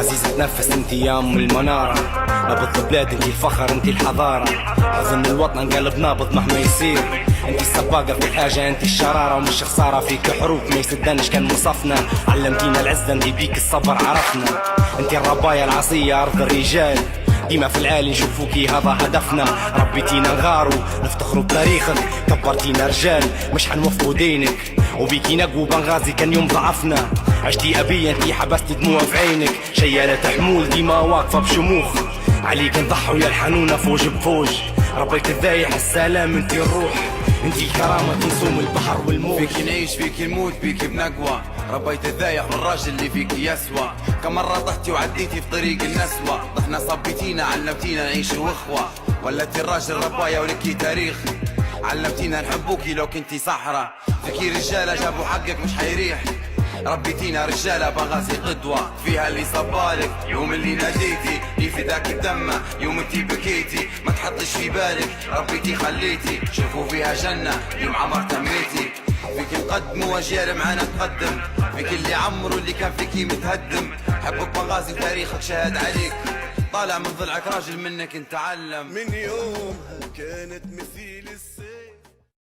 عزيزة تنفس انت يا ام المنارة، نبض البلاد انت الفخر انت الحضارة، حزن الوطن قلب نابض مهما يصير، انت السباقة في الحاجة انت الشرارة، ومش خسارة فيك حروف ما يسدنش كان مصفنا، علمتينا العزة انت بيك الصبر عرفنا، انت الرباية العصية ارض الرجال، ديما في العالي نشوفوكي هذا هدفنا، ربيتينا نغارو نفتخروا بتاريخك، كبرتينا رجال مش حنوفقوا دينك، وبيكي نقوى بنغازي كان يوم ضعفنا، عشتي أبية انتي حبستي دموع في عينك، شيالة حمول ديما واقفة بشموخ، عليك نضحوا يا الحنونة فوج بفوج، ربيت الذايح السلام انتي الروح، انتي الكرامة تنسوم البحر والموج، فيك نعيش فيك نموت بيك بنقوى، ربيت الذايح والراجل اللي فيك يسوى، كم مرة طحتي وعديتي في طريق النسوة، طحنا صبيتينا علمتينا نعيش اخوة، ولتي الراجل ربايا ولكي تاريخ، علمتينا نحبوكي لو كنتي صحرا، فيكي رجالة جابوا حقك مش حيريح، ربيتينا رجالة بغازي قدوة، فيها اللي صبالك يوم اللي ناديتي، اللي فداك الدمة يوم انتي بكيتي، ما تحطش في بالك ربيتي خليتي، شوفوا فيها جنة يوم عمر تميتي، فيك نقدموا واجيال معانا تقدم، فيك اللي عمرو اللي كان فيكي متهدم، حبك بغازي وتاريخك شاهد عليك، طالع من ضلعك راجل منك نتعلم، من يومها كانت مثيل السيف.